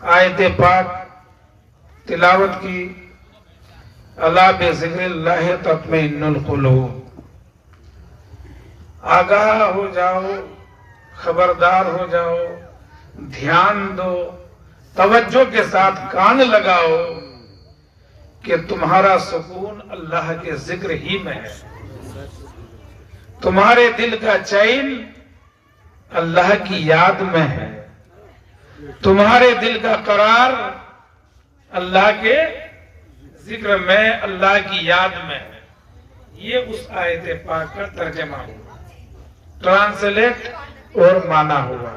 آیت پاک تلاوت کی، الا بذکر اللہ تطمئن القلوب۔ آگاہ ہو جاؤ، خبردار ہو جاؤ، دھیان دو، توجہ کے ساتھ کان لگاؤ کہ تمہارا سکون اللہ کے ذکر ہی میں ہے، تمہارے دل کا چین اللہ کی یاد میں ہے، تمہارے دل کا قرار اللہ کے ذکر میں، اللہ کی یاد میں ہے۔ یہ اس آیت پاک کا ترجمہ ہوا، ٹرانسلیٹ اور معنی ہوا۔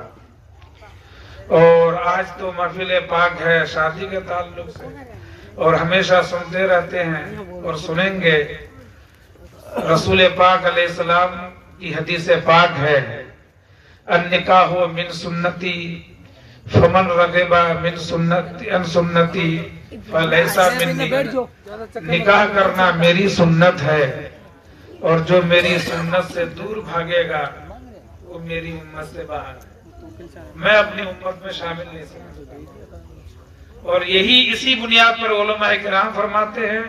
اور آج تو محفل پاک ہے شادی کے تعلق سے، اور ہمیشہ سنتے رہتے ہیں اور سنیں گے۔ رسول پاک علیہ السلام کی حدیث پاک ہے، النکاح من سنتی فمن رغب من سنتی ان سنتی فلیس منی۔ نکاح کرنا میری سنت ہے، اور جو میری سنت سے دور بھاگے گا وہ میری امت سے باہر ہے، میں اپنی امت میں شامل نہیں سکتا۔ اور یہی اسی بنیاد پر علماء کرام فرماتے ہیں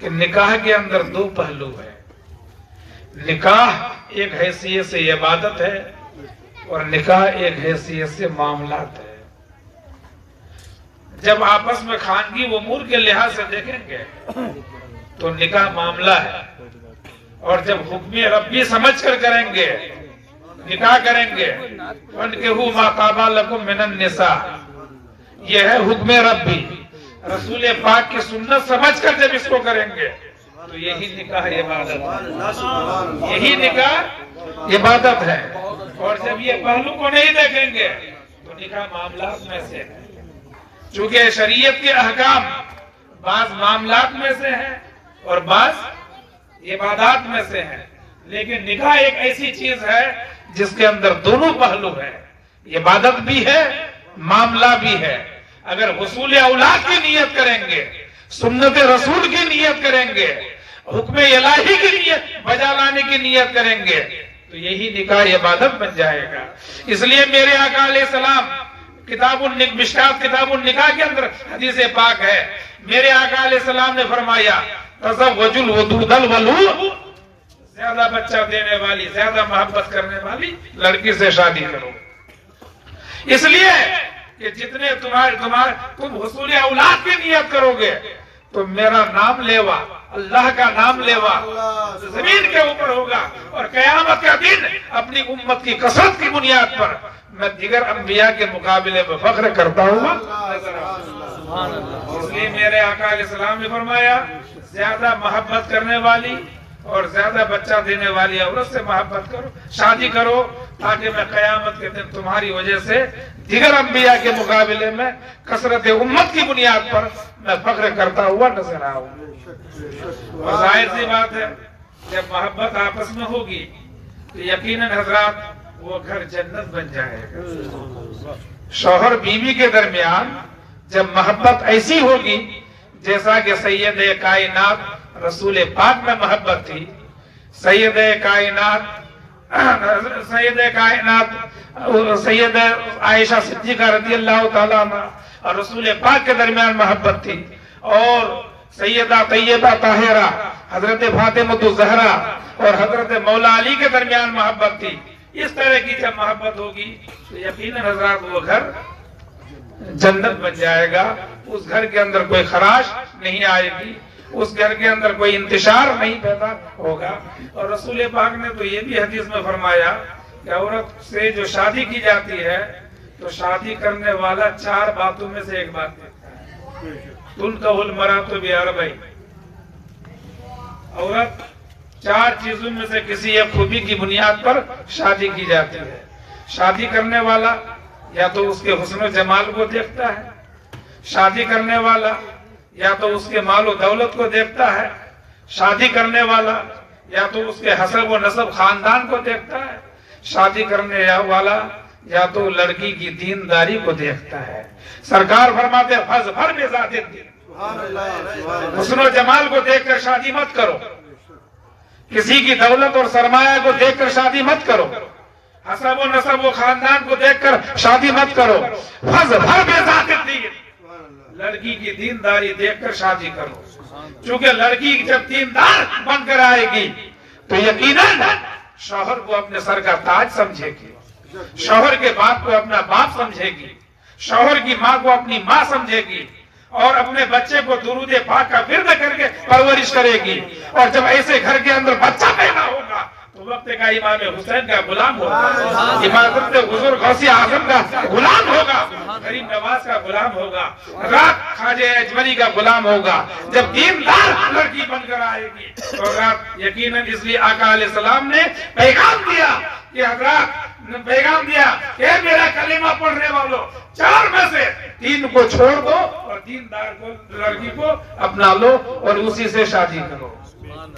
کہ نکاح کے اندر دو پہلو ہیں۔ نکاح ایک حیثیت سے عبادت ہے، اور نکاح ایک حیثیت سے معاملات ہے۔ جب آپس میں خانگی امور کے لحاظ سے دیکھیں گے تو نکاح معاملہ ہے، اور جب حکم ربی سمجھ کر کریں گے، نکاح کریں گے، فَانْكِحُوا مَا طَابَ لَكُم مِّنَ النِّسَاءِ، یہ ہے حکم ربی۔ رسول پاک کی سنت سمجھ کر جب اس کو کریں گے تو یہی نکاح عبادت ہے، یہی نکاح عبادت ہے۔ اور جب یہ پہلو کو نہیں دیکھیں گے تو نکاح معاملات میں سے ہے، چونکہ شریعت کے احکام بعض معاملات میں سے ہیں اور بعض عبادات میں سے ہیں، لیکن نکاح ایک ایسی چیز ہے جس کے اندر دونوں پہلو ہیں، عبادت بھی ہے، معاملہ بھی ہے۔ اگر حصول اولاد کی نیت کریں گے، سنت رسول کی نیت کریں گے، حکم الہی کی نیت بجا لانے کی نیت کریں گے تو یہی نکاح عبادت بن جائے گا۔ اس لیے میرے آقا علیہ السلام مشکات کتاب النکاح کے اندر حدیث پاک ہے، میرے آقا علیہ السلام نے فرمایا تزوجوا الودود الولود، زیادہ بچہ دینے والی، زیادہ محبت کرنے والی لڑکی سے شادی کرو۔ اس لیے کہ جتنے تم حصول اولاد کی نیت کرو گے تو میرا نام لیوا، اللہ کا نام لیوا زمین کے اوپر ہوگا، اور قیامت کا دن اپنی امت کی کثرت کی بنیاد پر میں دیگر انبیاء کے مقابلے میں فخر کرتا ہوں۔ اس لیے میرے آقا علیہ السلام نے فرمایا زیادہ محبت کرنے والی اور زیادہ بچہ دینے والی عورت سے محبت کرو، شادی کرو، تاکہ میں قیامت کے دن تمہاری وجہ سے دیگر انبیاء کے مقابلے میں کثرت امت کی بنیاد پر میں فخر کرتا ہوا نظر آؤں۔ اور ظاہر سی بات ہے جب محبت آپس میں ہوگی تو یقیناً حضرات وہ گھر جنت بن جائے گا۔ شوہر بیوی کے درمیان جب محبت ایسی ہوگی جیسا کہ سید کائنات رسول پاک میں محبت تھی، سید عائشہ صدیقہ رضی اللہ تعالیٰ عنہ اور رسول پاک کے درمیان محبت تھی، اور سیدہ طیبہ طاہرہ حضرت فاطمہ الزہرا اور حضرت مولا علی کے درمیان محبت تھی۔ اس طرح کی جب محبت ہوگی تو یقیناً حضرات وہ گھر جنت بن جائے گا۔ اس گھر کے اندر کوئی خراش نہیں آئے گی، اس گھر کے اندر کوئی انتشار نہیں پیدا ہوگا۔ اور رسول پاک نے تو یہ بھی حدیث میں فرمایا کہ عورت سے جو شادی کی جاتی ہے تو شادی کرنے والا 4 باتوں میں سے ایک بات کہتا ہے، تنکح المرأۃ باربع، عورت 4 چیزوں میں سے کسی ایک خوبی کی بنیاد پر شادی کی جاتی ہے۔ شادی کرنے والا یا تو اس کے حسن و جمال کو دیکھتا ہے، شادی کرنے والا یا تو اس کے مال و دولت کو دیکھتا ہے، شادی کرنے والا یا تو اس کے حسب و نسب خاندان کو دیکھتا ہے، شادی کرنے والا یا تو لڑکی کی دینداری کو دیکھتا ہے۔ سرکار فرماتے ہیں فاظفر بذات الدین، حسن و جمال کو دیکھ کر شادی مت کرو، کسی کی دولت اور سرمایہ کو دیکھ کر شادی مت کرو، حسب و نسب و خاندان کو دیکھ کر شادی مت کرو، فاظفر بذات الدین، لڑکی کی دینداری دیکھ کر شادی کرو، چونکہ لڑکی جب دیندار بن کر آئے گی تو یقیناً شوہر کو اپنے سر کا تاج سمجھے گی، شوہر کے باپ کو اپنا باپ سمجھے گی، شوہر کی ماں کو اپنی ماں سمجھے گی، اور اپنے بچے کو درود پاک کا ورد کر کے پرورش کرے گی۔ اور جب ایسے گھر کے اندر بچہ پیدا ہوگا تو وقت کا امام حسین کا غلام ہوگا، امام حضور غوث اعظم کا غلام ہوگا، غریب نواز کا غلام ہوگا، رات خواجہ اجملی کا غلام ہوگا۔ جب دیندار لڑکی بن کر آئے گی تو رات یقیناً، اس لیے آقا علیہ السلام نے پیغام دیا کہ حضرات پیغام دیا کہ میرا کلمہ پڑھنے والوں، 4 میں سے 3 کو چھوڑ دو اور دیندار کو لڑکی کو اپنا لو اور اسی سے شادی کرو۔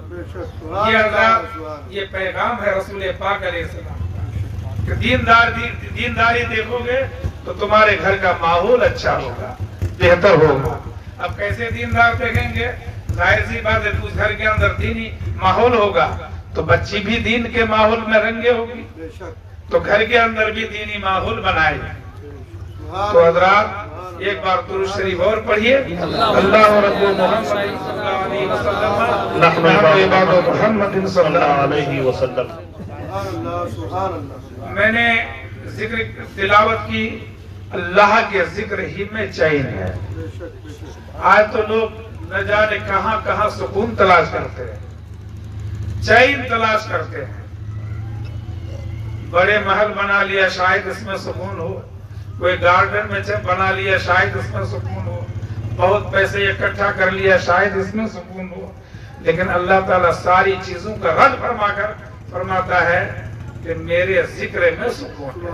یہ حضرات یہ پیغام ہے رسول پاک علیہ السلام کہ دینداری دیکھو گے تو تمہارے گھر کا ماحول اچھا ہوگا، بہتر ہوگا۔ اب کیسے دیندار دیکھیں گے؟ ظاہر سی بات ہے، اس گھر کے اندر دینی ماحول ہوگا تو بچی بھی دین کے ماحول میں رنگے ہوگی، تو گھر کے اندر بھی دینی ماحول بنائے۔ تو حضرات ایک بار درود شریف اور پڑھیے، اللہ رب محمد صلی اللہ علیہ وسلم، نحن عباد محمد صلی اللہ علیہ وسلم۔ میں نے ذکر تلاوت کی، اللہ کے ذکر ہی میں چین ہے۔ آج تو لوگ نہ جانے کہاں کہاں سکون تلاش کرتے ہیں، چین تلاش کرتے ہیں، بڑے محل بنا لیا شاید اس میں سکون ہو، کوئی گارڈن میں بنا لیا شاید اس میں سکون ہو، بہت پیسے اکٹھا کر لیا شاید اس میں سکون ہو، لیکن اللہ تعالیٰ ساری چیزوں کا رد فرما کر فرماتا ہے کہ میرے ذکر میں سکون ہے۔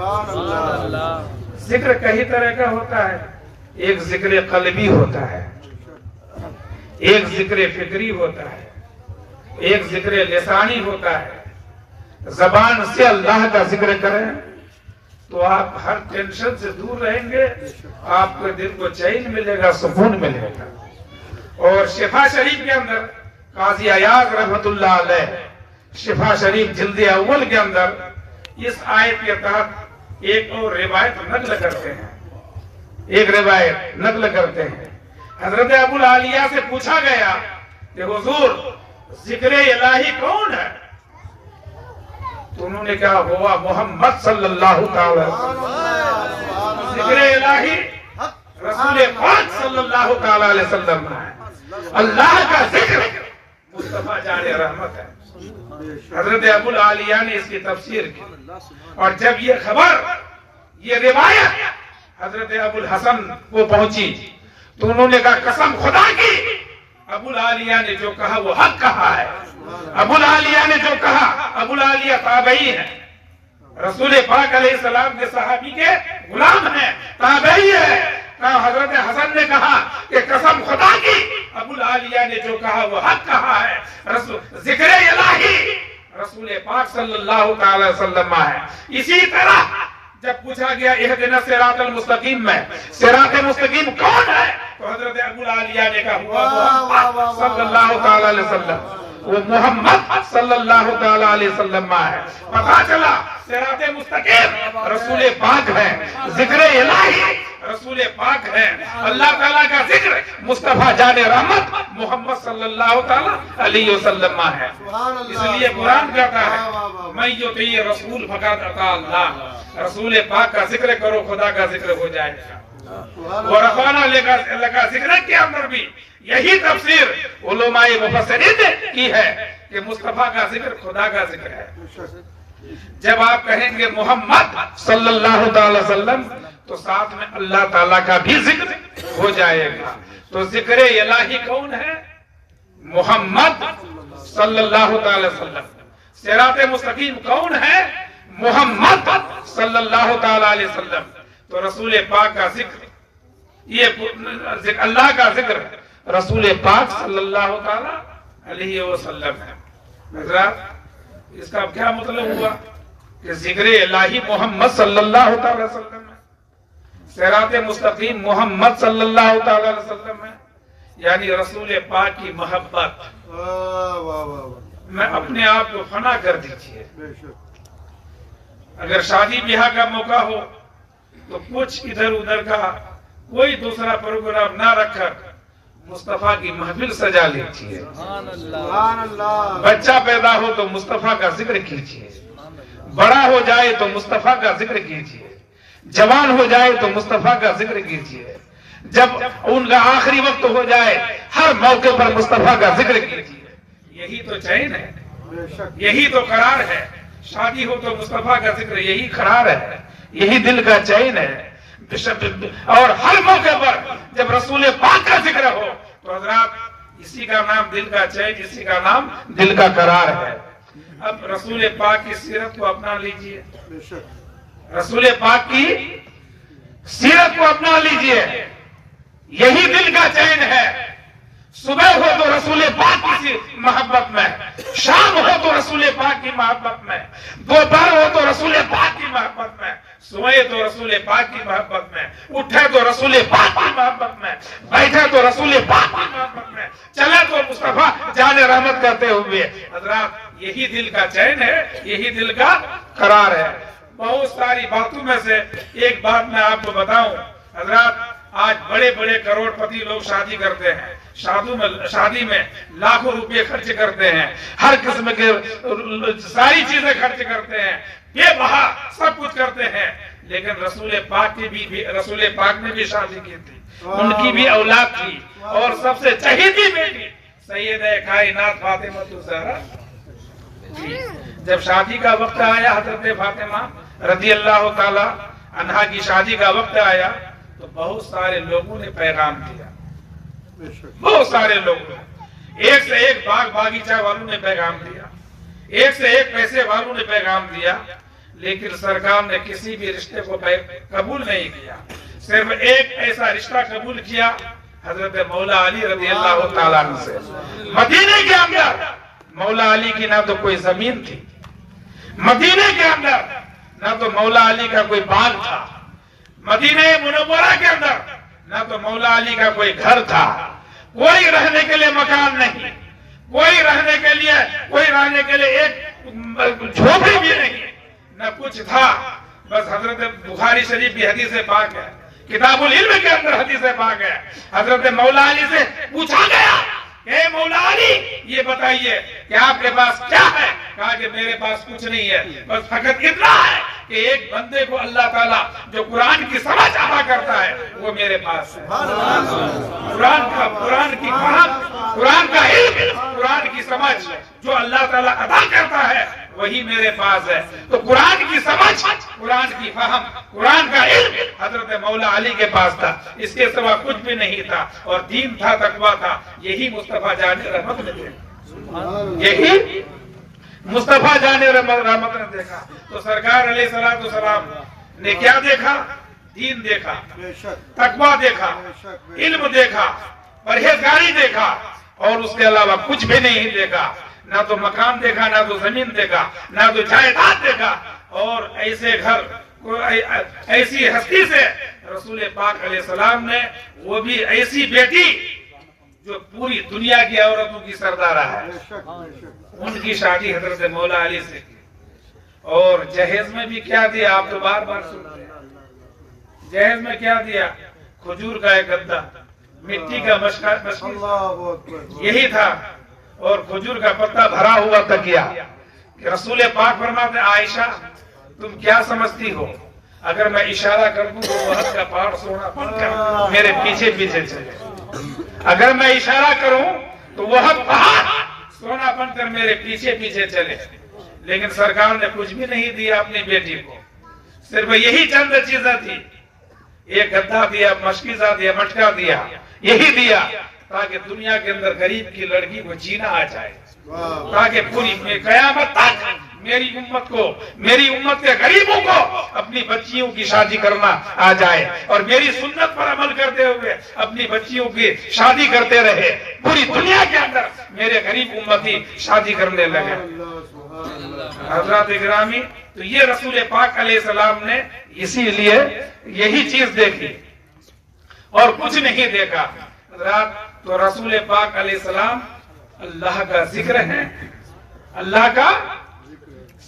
ذکر کئی طرح کا ہوتا ہے، ایک ذکر قلبی ہوتا ہے، ایک ذکر فکری ہوتا ہے، ایک ذکر لسانی ہوتا ہے۔ زبان سے اللہ کا ذکر کریں تو آپ ہر ٹینشن سے دور رہیں گے، آپ کو دل کو چین ملے گا، سکون ملے گا۔ اور شفا شریف کے اندر قاضی عیاض رحمت اللہ علیہ شفا شریف جلد اول کے اندر اس آیت کے تحت ایک اور روایت نقل کرتے ہیں، ایک روایت نقل کرتے ہیں۔ حضرت ابو العالیہ سے پوچھا گیا کہ حضور ذکر الہی کون ہے؟ تو انہوں نے کہا ہوا محمد صلی اللہ تعالی وسلم۔ ذکر الہی رسول پاک صلی اللہ تعالی علیہ وسلم ہے، اللہ کا ذکر مصطفیٰ جان رحمت ہے۔ حضرت ابو العالیہ نے اس کی تفسیر کی، اور جب یہ خبر، یہ روایت حضرت ابو الحسن کو پہنچی تو انہوں نے کہا قسم خدا کی، ابو العالیہ نے جو کہا وہ حق کہا ہے۔ ابو العالیہ نے جو کہا، ابو العالیہ تابعی ہے، رسول پاک علیہ السلام کے صحابی کے غلام ہیں، تابعی ہے۔ حضرت حسن نے کہا کہ قسم خدا کی، ابو العالیہ نے جو کہا وہ حق کہا ہے۔ ذکر الہی رسول پاک صلی اللہ تعالی وسلم ہے۔ اسی طرح جب پوچھا گیا اہدنا الصراط المستقیم میں صراط مستقیم کون ہے، تو حضرت ابو العالیہ نے کہا ہوا محمد صلی اللہ تعالی علیہ وسلم، وہ محمد صلی اللہ تعالی علیہ وسلم ہے۔ پتا چلا صراط مستقیم رسول پاک ہے، ذکر الہی رسول پاک ہے، اللہ تعالیٰ کا ذکر مصطفیٰ جان رحمت محمد صلی اللہ تعالی علیہ وسلم ہے۔ اس لیے قرآن کہتا ہے میں یطیع رسول فقط اطاع اللہ، رسول پاک کا ذکر کرو خدا کا ذکر ہو جائے گا۔ ورفعنا لک ذکرک کے اندر بھی یہی تفسیر علماء مفسرین نے کی ہے کہ مصطفیٰ کا ذکر خدا کا ذکر ہے۔ جب آپ کہیں گے محمد صلی اللہ تعالی وسلم تو ساتھ میں اللہ تعالیٰ کا بھی ذکر ہو جائے گا۔ تو ذکر الہی کون ہے؟ محمد صلی اللہ تعالی وسلم۔ صراط مستقیم کون ہے؟ محمد صلی اللہ تعالی علیہ وسلم۔ تو رسول پاک کا ذکر، یہ اللہ کا ذکر رسول پاک صلی اللہ تعالی علیہ وسلم ہے۔ حضرات اس کا کیا مطلب ہوا کہ ذکر الہی محمد صلی اللہ تعالی وسلم ہے، صراط مستقیم محمد صلی اللہ تعالی وسلم ہے، یعنی رسول پاک کی محبت میں اپنے آپ کو فنا کر دیجئے۔ اگر شادی بیاہ کا موقع ہو تو کچھ ادھر ادھر کا کوئی دوسرا پروگرام نہ رکھ کر مصطفیٰ کی محفل سجا لیجیے. بچہ پیدا ہو تو مصطفیٰ کا ذکر کیجیے, بڑا ہو جائے تو مصطفیٰ کا ذکر کیجیے, جوان ہو جائے تو مصطفیٰ کا ذکر کیجیے, جب ان کا آخری وقت ہو جائے ہر موقع پر مصطفیٰ کا ذکر کیجیے. یہی تو چین ہے, یہی تو قرار ہے. شادی ہو تو مصطفیٰ کا ذکر, یہی قرار ہے, یہی دل کا چین ہے. اور ہر موقع پر جب رسول پاک کا ذکر ہو تو حضرات اسی کا نام دل کا چین, اسی کا نام دل کا قرار ہے. اب رسول پاک کی سیرت کو اپنا لیجئے, رسول پاک کی سیرت کو اپنا لیجئے, یہی دل کا چین ہے. صبح ہو تو رسول پاک کی محبت میں, شام ہو تو رسول پاک کی محبت میں, دوپہر ہو تو رسول پاک کی محبت میں, سوئے تو رسول پاک کی محبت میں, اٹھے تو رسول پاک کی محبت میں, بیٹھے تو رسول پاک کی محبت میں, چلے تو مصطفیٰ جان رحمت کرتے ہوئے. حضرات یہی دل کا چین ہے, یہی دل کا قرار ہے. بہت ساری باتوں میں سے ایک بات میں آپ کو بتاؤں. حضرات آج بڑے بڑے کروڑ پتی لوگ شادی کرتے ہیں, شادی میں لاکھوں روپے خرچ کرتے ہیں, ہر قسم کے ساری چیزیں خرچ کرتے ہیں, بے بہا سب کچھ کرتے ہیں. لیکن رسول پاک نے بھی شادی کی تھی, ان کی بھی اولاد تھی, اور سب سے چہیتی بیٹی سیدہ کائنات فاطمہ الزہرا. جب شادی کا وقت آیا, حضرت فاطمہ رضی اللہ تعالی عنہا کی شادی کا وقت آیا تو بہت سارے لوگوں نے پیغام دیا, بہت سارے لوگوں نے, ایک سے ایک باغ باغیچہ والوں نے پیغام دیا, ایک سے ایک پیسے والوں نے پیغام دیا, لیکن سرکار نے کسی بھی رشتے کو قبول نہیں کیا. صرف ایک ایسا رشتہ قبول کیا حضرت مولا علی رضی اللہ تعالیٰ عنہ سے. مدینے کے اندر مولا علی کی نہ تو کوئی زمین تھی, مدینے کے اندر نہ تو مولا علی کا کوئی باغ تھا, مدینہ منورہ کے اندر نہ تو مولا علی کا کوئی گھر تھا, کوئی رہنے کے لیے مکان نہیں, کوئی رہنے کے لیے ایک جھوپڑی بھی نہیں, نہ کچھ تھا. بس حضرت بخاری شریف کی حدیث پاک ہے, کتاب العلم کے اندر حدیث پاک ہے. حضرت مولا علی سے پوچھا گیا کہ مولا علی یہ بتائیے کہ آپ کے پاس کیا ہے؟ کہا کہ میرے پاس کچھ نہیں ہے, بس فقط اتنا ہے کہ ایک بندے کو اللہ تعالیٰ جو قرآن کی سمجھ عطا کرتا ہے وہ میرے پاس ہے. قرآن کی فہم, قرآن کا علم, قرآن کی سمجھ جو اللہ تعالیٰ عطا کرتا ہے وہی میرے پاس ہے. تو قرآن کی سمجھ, قرآن کی فہم, قرآن کا علم حضرت مولا علی کے پاس تھا, اس کے سوا کچھ بھی نہیں تھا. اور دین تھا, تقویٰ تھا, یہی مصطفیٰ جان رحمت نے دیکھا, یہی مصطفیٰ جان رحمت نے دیکھا. تو سرکار علیہ السلام نے کیا دیکھا؟ دین دیکھا, تقویٰ دیکھا, علم دیکھا, پرہیزگاری دیکھا, اور اس کے علاوہ کچھ بھی نہیں دیکھا. نہ تو مکان دیکھا, نہ تو زمین دیکھا, نہ تو جائیداد دیکھا. اور ایسے گھر, ایسی ہستی سے رسول پاک علیہ السلام نے, وہ بھی ایسی بیٹی جو پوری دنیا کی عورتوں کی سردارہ ہے, ان کی شادی حضرت مولا علی سے کی. اور جہیز میں بھی کیا دیا, آپ تو بار بار سنتے ہیں, جہیز میں کیا دیا؟ کھجور کا ایک گدا, مٹی کا مشکل یہی تھا, اور کھجور کا پتا بھرا ہوا تکیا. کہ رسول پاک فرماتے عائشہ تم کیا سمجھتی ہو, اگر میں اشارہ کر دوں تو وہد کا پہاڑ سونا بن کر میرے پیچھے پیچھے چلے, اگر میں اشارہ کروں تو وہد پہاڑ سونا بن کر میرے پیچھے پیچھے چلے. لیکن سرکار نے کچھ بھی نہیں دیا اپنی بیٹی کو, صرف یہی چند چیزیں تھی, ایک گدھا دیا, مشکیزہ دیا, مٹکا دیا, یہی دیا تاکہ دنیا کے اندر غریب کی لڑکی کو جینا آ جائے, تاکہ پوری قیامت تک میری امت کو, میری امت کے غریبوں کو اپنی بچیوں کی شادی کرنا آ جائے, اور میری سنت پر عمل کرتے ہوئے اپنی بچیوں کی شادی کرتے رہے. پوری دنیا کے اندر میرے غریب امتی شادی کرنے لگے. حضرات گرامی, تو یہ رسول پاک علیہ السلام نے اسی لیے یہی چیز دیکھی اور کچھ نہیں دیکھا. حضرات تو رسول پاک علیہ السلام اللہ کا ذکر ہے, اللہ کا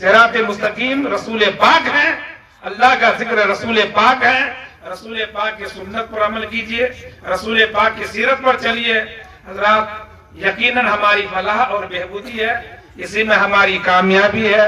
صراط مستقیم رسول پاک ہے, اللہ کا ذکر رسول پاک ہے, رسول پاک کی سنت پر عمل کیجئے، رسول پاک کی سیرت پر چلیے حضرات، یقیناً ہماری فلاح اور بہبودی ہے، اسی میں ہماری کامیابی ہے۔